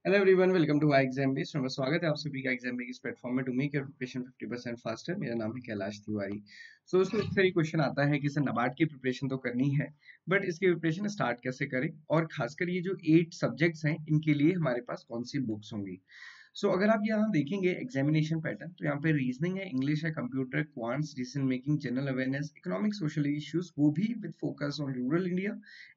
Hello everyone, welcome to exam base. स्वागत है आप सभी का एग्जाम बेस प्लेटफॉर्म में to make your preparation 50% faster. मेरा नाम है कैलाश तिवारी। दोस्तों, इस तरह क्वेश्चन आता है कि सर नाबार्ड की प्रिपरेशन तो करनी है, बट इसकी प्रिपरेशन स्टार्ट कैसे करें, और खासकर ये जो 8 सब्जेक्ट्स हैं इनके लिए हमारे पास कौन सी बुक्स होंगी। अगर आप यहाँ देखेंगे एग्जामिनेशन पैटर्न, तो यहाँ पे रीजनिंग है, इंग्लिश है, computer, quants, decision making, general awareness, economic social issues, वो भी with focus on rural India,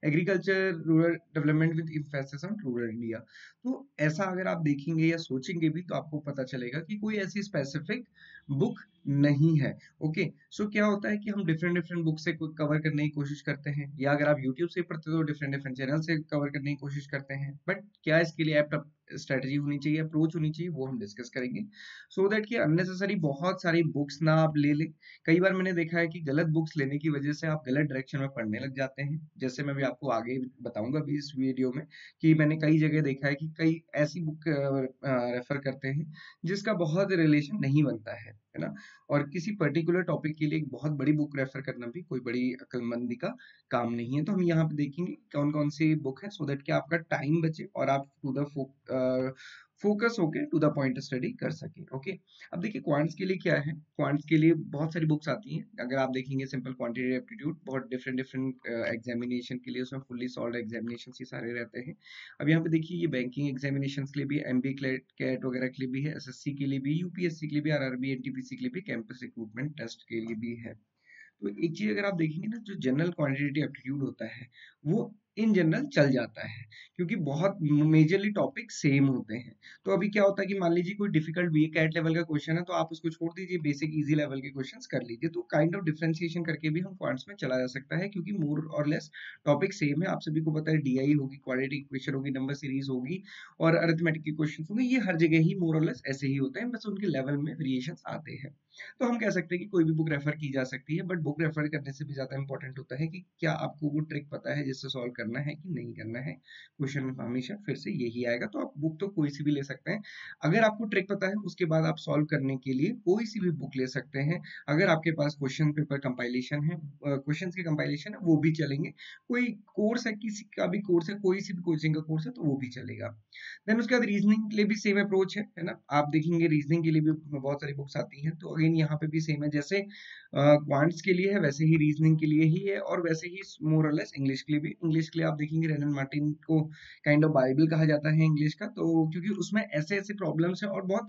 agriculture rural development with emphasis on rural India. तो ऐसा अगर आप देखेंगे या सोचेंगे भी तो आपको पता चलेगा कि कोई ऐसी स्पेसिफिक बुक नहीं है। ओके, क्या होता है कि हम डिफरेंट डिफरेंट बुक से कवर करने की कोशिश करते हैं, या अगर आप यूट्यूब से पढ़ते हो तो डिफरेंट डिफरेंट चैनल से कवर करने की कोशिश करते हैं, बट क्या इसके लिए एप्ट स्ट्रेटजी होनी चाहिए, अप्रोच होनी चाहिए, वो हम डिस्कस करेंगे। दैट कि अननेसेसरी बहुत सारी बुक्स ना आप ले लें। कई बार मैंने देखा है कि गलत बुक्स लेने की वजह से आप गलत डायरेक्शन में पढ़ने लग जाते हैं, जैसे मैं भी आपको आगे बताऊंगा भी इस वीडियो में, कि मैंने कई जगह देखा है कि कई ऐसी बुक रेफर करते हैं जिसका बहुत रिलेशन नहीं बनता है ना। और किसी पर्टिकुलर टॉपिक के लिए एक बहुत बड़ी बुक रेफर करना भी कोई बड़ी अक्लमंदी का काम नहीं है। तो हम यहाँ पे देखेंगे कौन कौन सी बुक है, सो दैट कि आपका टाइम बचे और आप टू द फोकस होके टू द पॉइंट स्टडी कर सके। ओके, अब देखिए क्वांट्स के लिए क्या है। क्वांट्स के लिए बहुत सारी बुक्स आती हैं। अगर आप देखेंगे सिंपल क्वांटिटी एप्टीट्यूड, बहुत डिफरेंट डिफरेंट एग्जामिनेशन के लिए उसमें फुल्ली सॉल्व एग्जामिनेशन ही सारे रहते हैं। अब यहाँ पे देखिए, ये बैंकिंग एग्जामिनेशन के लिए भी, एमबी कैट वगैरह के लिए भी है, एसएससी के लिए भी, यूपीएससी के लिए भी, आरआरबी एनटीपीसी के लिए भी, कैंपस रिक्रूटमेंट टेस्ट के लिए भी है। तो एक चीज अगर आप देखेंगे ना, जो जनरल क्वांटिटेटिव एप्टीट्यूड होता है वो इन जनरल चल जाता है, क्योंकि बहुत मेजरली टॉपिक सेम होते हैं। तो अभी क्या होता है कि मान लीजिए कोई डिफिकल्ट बी कैट लेवल का क्वेश्चन है, तो आप उसको छोड़ दीजिए, बेसिक इजी लेवल के क्वेश्चंस कर लीजिए। तो काइंड ऑफ डिफरेंशिएशन करके भी हम क्वांट्स में चला जा सकता है, क्योंकि मोर और लेस टॉपिक सेम है। आप सभी को पता है डीआई होगी, क्वाड्रेटिक इक्वेशन होगी, नंबर सीरीज होगी, और अरिथमेटिक के क्वेश्चन होंगे। ये हर जगह ही मोर और लेस ऐसे ही होते हैं, बस उनके लेवल में वेरिएशन आते हैं। तो हम कह सकते हैं कि कोई भी बुक रेफर की जा सकती है, बट बुक रेफर करने से भी ज्यादा इंपॉर्टेंट होता है कि क्या आपको वो ट्रिक पता है जिससे सॉल्व करना है कि नहीं करना है। क्वेश्चन में हमेशा फिर से यही आएगा। तो आप बुक तो कोई सी भी ले सकते हैं, अगर आपको ट्रिक पता है उसके बाद आप सॉल्व करने के लिए कोई सी भी बुक ले सकते हैं। अगर आपके पास क्वेश्चन पेपर कंपाइलेशन है, क्वेश्चन के कंपाइलेशन है, वो भी चलेंगे। कोई कोर्स है, किसी का भी कोर्स है, कोई सी भी कोचिंग का कोर्स है, तो वो भी चलेगा। देन उसके बाद रीजनिंग के लिए भी सेम अप्रोच है ना। आप देखेंगे रीजनिंग के लिए भी बहुत सारी बुक्स आती हैं, तो अगेन यहाँ पे भी सेम है, जैसे क्वांट्स के लिए है वैसे ही रीजनिंग के लिए ही है, और वैसे ही मोर और लेस इंग्लिश के लिए भी। इंग्लिश के लिए आप देखेंगे रेनन मार्टिन को काइंड ऑफ बाइबल कहा जाता है इंग्लिश का, तो क्योंकि उसमें ऐसे ऐसे प्रॉब्लम्स है और बहुत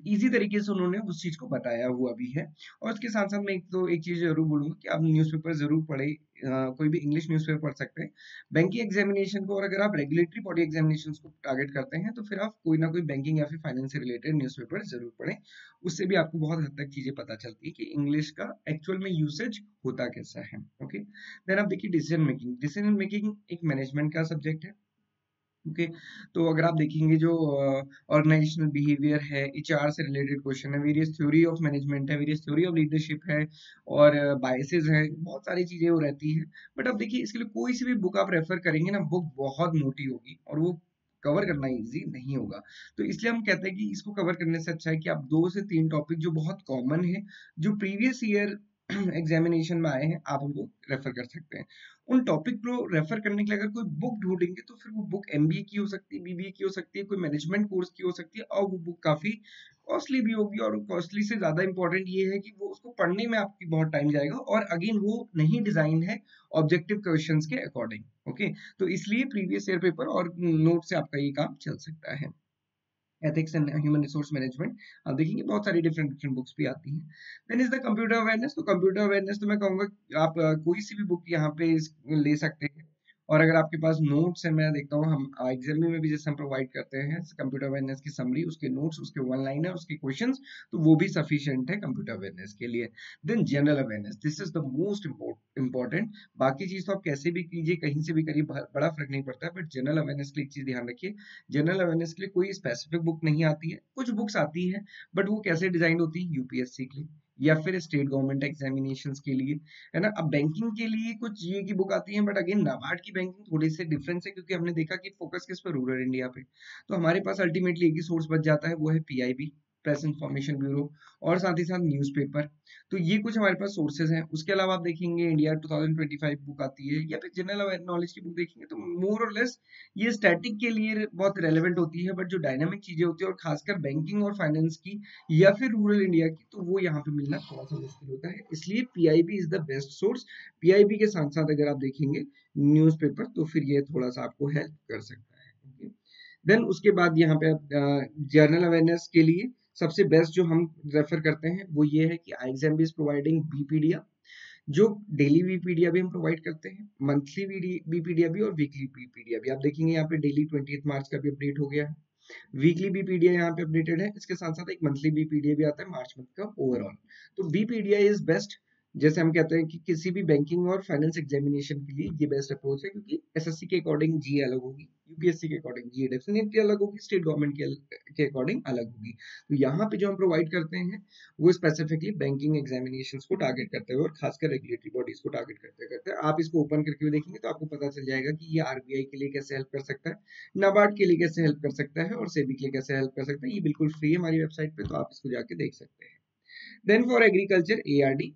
इजी तरीके से उन्होंने उस चीज को बताया हुआ भी है। और उसके साथ साथ मैं एक चीज जरूर बोलूंगा कि आप न्यूज़पेपर जरूर पढ़े। कोई भी इंग्लिश न्यूज़पेपर पढ़ सकते हैं बैंकिंग एग्जामिनेशन को, और अगर आप रेगुलेटरी बॉडी एग्जामिनेशन को टारगेट करते हैं तो फिर आप कोई ना कोई बैंकिंग या फिर फाइनेंस से रिलेटेड न्यूज़पेपर जरूर पढ़ें। उससे भी आपको बहुत हद तक चीजें पता चलती है कि इंग्लिश का एक्चुअल में यूसेज होता कैसा है। ओके, देन आप देखिए डिसीजन मेकिंग। डिसीजन मेकिंग एक मैनेजमेंट का सब्जेक्ट है। ओके, तो अगर आप देखेंगे जो ऑर्गेनाइजेशनल बिहेवियर है, एचआर से रिलेटेड क्वेश्चन है, वेरियस थ्योरी ऑफ मैनेजमेंट है, वेरियस थ्योरी ऑफ लीडरशिप है, और बायसेस है, बहुत सारी चीजें वो रहती है। बट अब देखिए, इसके लिए कोई सी भी बुक आप रेफर करेंगे ना, बुक बहुत मोटी होगी और वो कवर करना इजी नहीं होगा। तो इसलिए हम कहते हैं कि इसको कवर करने से अच्छा है कि आप 2 से 3 टॉपिक जो बहुत कॉमन है, जो प्रीवियस ईयर एग्जामिनेशन में आए हैं, आप उनको रेफर कर सकते हैं। उन टॉपिक को रेफर करने के लिए अगर कोई बुक ढूंढेंगे तो फिर वो बुक एमबीए की हो सकती है, बीबीए की हो सकती है, कोई मैनेजमेंट कोर्स की हो सकती है, और वो बुक काफी कॉस्टली भी होगी। और कॉस्टली से ज्यादा इंपॉर्टेंट ये है कि वो उसको पढ़ने में आपकी बहुत टाइम जाएगा, और अगेन वो नहीं डिजाइन है ऑब्जेक्टिव क्वेश्चंस के अकॉर्डिंग। ओके, तो इसलिए प्रीवियस ईयर पेपर और नोट से आपका ये काम चल सकता है। Ethics and human resource management, आप देखेंगे बहुत सारी डिफरेंट डिफरेंट बुक्स भी आती हैं। Then is the computer awareness. तो कंप्यूटर अवेयरनेस तो मैं कहूंगा कि आप कोई सी भी बुक यहाँ पे ले सकते हैं। और अगर आपके पास नोट्स है, मैं देखता हूँ हम एग्जाम में भी जैसे हम प्रोवाइड करते हैं कंप्यूटर अवेयरनेस की समरी, उसके नोट्स, उसके वन लाइनर, उसके क्वेश्चंस, तो वो भी सफिशिएंट है कंप्यूटर अवेयरनेस के लिए। Then general awareness, this is the most important. बाकी चीज तो आप कैसे भी कीजिए, कहीं से भी करिए, बड़ा फर्क नहीं पड़ता है, बट जनरल अवेयरनेस के लिए एक चीज ध्यान रखिए। जनरल अवेयरनेस के लिए कोई स्पेसिफिक बुक नहीं आती है, कुछ बुक्स आती हैं, बट वो कैसे डिजाइन होती है, यूपीएससी के लिए या फिर स्टेट गवर्नमेंट एग्जामिनेशंस के लिए, है ना। अब बैंकिंग के लिए कुछ ये की बुक आती है, बट अगेन नाबार्ड की बैंकिंग थोड़ी सी डिफरेंस है, क्योंकि हमने देखा कि फोकस किस पर, रूरल इंडिया पे। तो हमारे पास अल्टीमेटली एक ही सोर्स बच जाता है, वो है पीआईबी। प्रेस इंफॉर्मेशन ब्यूरो और साथ ही साथ न्यूज़पेपर। तो ये कुछ हमारे पास सोर्सेज हैं। उसके अलावा आप देखेंगे इंडिया 2025 बुक आती है, या फिर जनरल नॉलेज की बुक देखेंगे तो मोर और लेस ये स्टैटिक के लिए बहुत रेलेवेंट होती है, बट जो डायनामिक चीजें होती है और खासकर बैंकिंग और फाइनेंस की या फिर रूरल इंडिया की, तो वो यहाँ पे मिलना थोड़ा सा मुश्किल होता है। इसलिए PIB is the best source. PIB के साथ साथ अगर आप देखेंगे न्यूज़पेपर, तो फिर ये थोड़ा सा आपको हेल्प कर सकता है। ओके, देन उसके बाद यहाँ पे जर्नल अवेयरनेस के लिए सबसे बेस्ट जो हम रेफर करते हैं वो ये है कि iExam इज प्रोवाइडिंग बीपीडिया, जो डेली बीपीडिया भी हम प्रोवाइड करते हैं, मंथली बीपीडिया भी और वीकली बीपीडिया भी। आप देखेंगे यहाँ पे डेली 20 मार्च का भी अपडेट हो गया है, वीकली बीपीडिया यहाँ पे अपडेटेड है, इसके साथ साथ एक मंथली बीपीडिया भी आता है मार्च मंथ का ओवरऑल। तो बीपीडिया इज बेस्ट। जैसे हम कहते हैं कि किसी भी बैंकिंग और फाइनेंस एग्जामिनेशन के लिए ये बेस्ट अप्रोच है, क्योंकि एसएससी के अकॉर्डिंग जीए अलग होगी, यूपीएससी के अकॉर्डिंग जीए डेफिनेटली अलग होगी, स्टेट गवर्नमेंट के अकॉर्डिंग अलग होगी। तो यहाँ पे जो हम प्रोवाइड करते हैं वो स्पेसिफिकली बैंकिंग एग्जामिनेशंस को टारगेट करते हुए और खासकर रेगुलेटरी बॉडीज को टारगेट करते करते आप इसको ओपन करके भी देखेंगे तो आपको पता चल जाएगा कि ये आरबीआई के लिए कैसे हेल्प कर सकता है, नाबार्ड के लिए कैसे हेल्प कर सकता है और सेबी के लिए कैसे हेल्प कर सकता है। ये बिल्कुल फ्री है हमारी वेबसाइट पे, तो आप इसको जाके देख सकते हैं। देन फॉर एग्रीकल्चर एआरडी,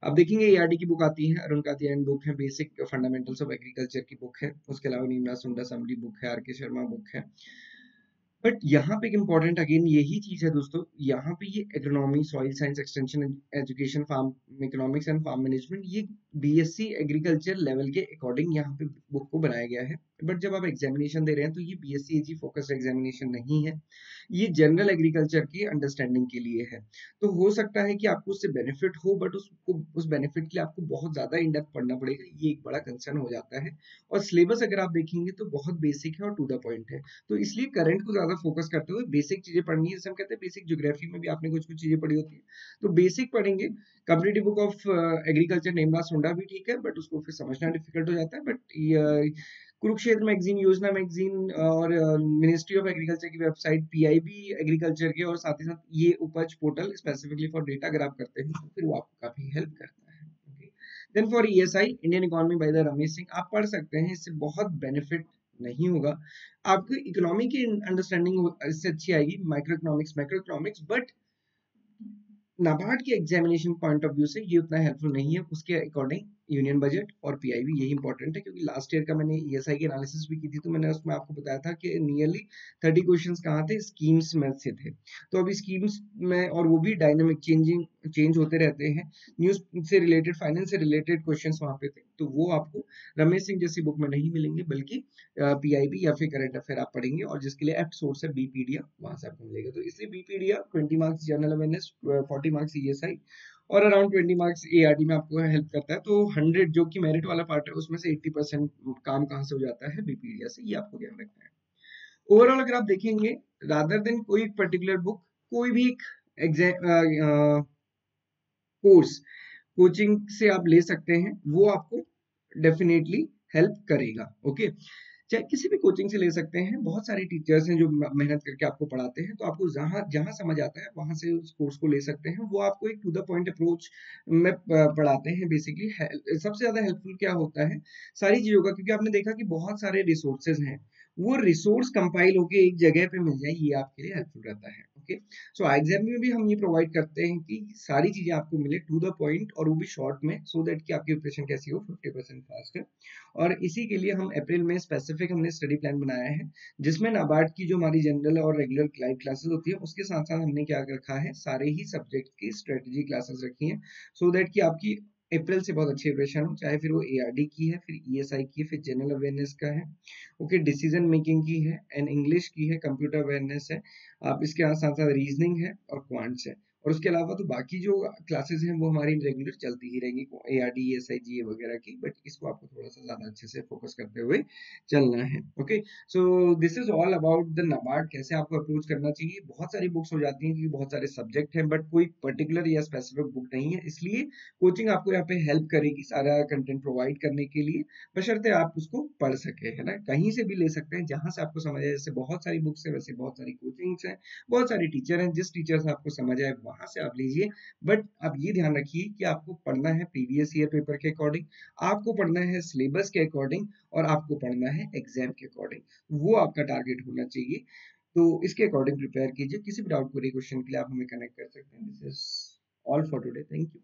अब देखेंगे एआरडी की बुक आती है, अरुण कातियान बुक है, बेसिक फंडामेंटल्स ऑफ एग्रीकल्चर की बुक है। उसके अलावा नीमला सुंडा समरी बुक है, आर के शर्मा बुक है। बट यहाँ पे एक इम्पॉर्टेंट अगेन यही चीज है दोस्तों, यहाँ पे ये agronomy, soil science extension education, farm economics and farm management, ये बीएससी एग्रीकल्चर लेवल के अकॉर्डिंग यहाँ पे बुक को बनाया गया है। बट जब आप एग्जामिनेशन दे रहे हैं तो ये बीएससी एजी फोकस्ड एग्जामिनेशन नहीं है, ये जनरल एग्रीकल्चर की अंडरस्टैंडिंग के लिए है। तो हो सकता है कि आपको उससे बेनिफिट हो, बट उस बेनिफिट के लिए आपको बहुत ज्यादा इन डेप्थ पढ़ना पड़ेगा, ये एक बड़ा कंसर्न हो जाता है। और सिलेबस अगर आप देखेंगे तो बहुत बेसिक है और टू द पॉइंट है। तो इसलिए करंट को ज्यादा फोकस करते हुए बेसिक चीजें पढ़नी है। जैसे हम कहते हैं बेसिक ज्योग्राफी में भी आपने कुछ कुछ चीजें पढ़ी होती है, तो बेसिक पढ़ेंगे। कम्पिटिटिव बुक ऑफ एग्रीकल्चर नेमला सुंडा भी ठीक है, बट उसको फिर समझना डिफिकल्ट हो जाता है। बट कुरुक्षेत्र मैगजीन, योजना मैगजीन और मिनिस्ट्री ऑफ एग्रीकल्चर की वेबसाइट, पीआईबी एग्रीकल्चर के, और साथ ही साथ ये उपज पोर्टल स्पेसिफिकली फॉर डेटा अगर आप करते हैं तो फिर वो आपको काफी हेल्प करता है। Then for ESI, Indian economy by the Ramesh Singh, आप पढ़ सकते हैं, इससे बहुत बेनिफिट नहीं होगा आपको। इकोनॉमी की अंडरस्टैंडिंग इससे अच्छी आएगी, micro economics, macro economics, but NABARD के एग्जामिनेशन पॉइंट ऑफ व्यू से ये उतना हेल्पफुल नहीं है। उसके अकॉर्डिंग यूनियन बजट और पीआईबी यही इंपॉर्टेंट है, क्योंकि लास्ट ईयर का मैंने ईएसआई की एनालिसिस भी की थी, तो मैंने उसमें आपको बताया था कि नियरली 30 क्वेश्चंस कहाँ थे, स्कीम्स में से थे। तो अभी स्कीम्स में, और वो भी डायनामिक चेंज होते रहते हैं, न्यूज से रिलेटेड, फाइनेंस से रिलेटेड क्वेश्चंस वहां पे थे, तो वो आपको रमेश सिंह जैसी बुक में नहीं मिलेंगे, बल्कि पीआईबी या फिर करंट अफेयर आप पढ़ेंगे, और जिसके लिए एप्ट सोर्स है बीपीडिया, वहां से आपको मिलेगा। तो इसलिए बीपीडिया 20 marks general awareness, 40 marks ESI और अराउंड 20 मार्क्स एआरडी में आपको हेल्प करता है। तो 100 जो कि मेरिट वाला पार्ट है उसमें से 80% काम कहाँ से हो जाता है, बीपीडिया से, ये आपको ध्यान रखना है। ओवरऑल अगर आप देखेंगे, रादर देन कोई पर्टिकुलर बुक, कोई भी एक एग्जाम कोर्स कोचिंग से आप ले सकते हैं, वो आपको डेफिनेटली हेल्प करेगा। ओके, चाहे किसी भी कोचिंग से ले सकते हैं, बहुत सारे टीचर्स हैं जो मेहनत करके आपको पढ़ाते हैं, तो आपको जहाँ जहाँ समझ आता है वहां से उस कोर्स को ले सकते हैं। वो आपको एक टू द पॉइंट अप्रोच में पढ़ाते हैं। बेसिकली सबसे ज्यादा हेल्पफुल क्या होता है सारी चीजों का, क्योंकि आपने देखा कि बहुत सारे रिसोर्सेज हैं, वो रिसोर्स कंपाइल होके एक जगह पे मिल जाए, ये आपके लिए हेल्पफुल रहता है। ओके, सो एग्जाम में भी हम ये प्रोवाइड करते हैं कि सारी चीजें आपको मिले टू द पॉइंट, और वो भी शॉर्ट में, सो दैट कि आपकी प्रिपरेशन कैसी हो 50% फास्ट है। और इसी के लिए हम अप्रैल में स्पेसिफिक हमने स्टडी प्लान बनाया है, जिसमें नाबार्ड की जो हमारी जनरल और रेगुलर लाइव क्लासेस होती है, उसके साथ साथ हमने क्या रखा है, सारे ही सब्जेक्ट की स्ट्रेटेजी क्लासेस रखी हैं, सो दैट कि आपकी अप्रैल से बहुत अच्छी प्रिपरेशन हो, चाहे फिर वो एआरडी की है, फिर ईएसआई की है, फिर जनरल अवेयरनेस का है, ओके, डिसीजन मेकिंग की है, एंड इंग्लिश की है, कंप्यूटर अवेयरनेस है, आप इसके साथ साथ रीजनिंग है और क्वांट्स है। और उसके अलावा तो बाकी जो क्लासेस हैं वो हमारी रेगुलर चलती ही रहेंगी, एआरडी, एसआई, जीए वगैरह की, बट इसको आपको थोड़ा सा ज्यादा अच्छे से फोकस करते हुए चलना है। Okay, so this is all about the NABARD, कैसे आपको अप्रोच करना चाहिए। बहुत सारी बुक्स हो जाती हैं क्योंकि बहुत सारे सब्जेक्ट हैं, बट कोई पर्टिकुलर या स्पेसिफिक बुक नहीं है, इसलिए कोचिंग आपको यहाँ पे हेल्प करेगी सारा कंटेंट प्रोवाइड करने के लिए, बशर्ते आप उसको पढ़ सके, है ना। कहीं से भी ले सकते हैं जहां से आपको समझ आए, जैसे बहुत सारी बुक्स है वैसे बहुत सारी कोचिंग्स हैं, बहुत सारे टीचर हैं, जिस टीचर से आपको समझ आए वहां से आप लीजिए। बट आप ये ध्यान रखिए कि आपको पढ़ना है प्रीवियस ईयर पेपर के अकॉर्डिंग, आपको पढ़ना है सिलेबस के अकॉर्डिंग, और आपको पढ़ना है एग्जाम के अकॉर्डिंग, वो आपका टारगेट होना चाहिए। तो इसके अकॉर्डिंग प्रिपेयर कीजिए। किसी भी डाउट क्वेरी क्वेश्चन के लिए आप हमें कनेक्ट कर सकते हैं। This is all for today. Thank you.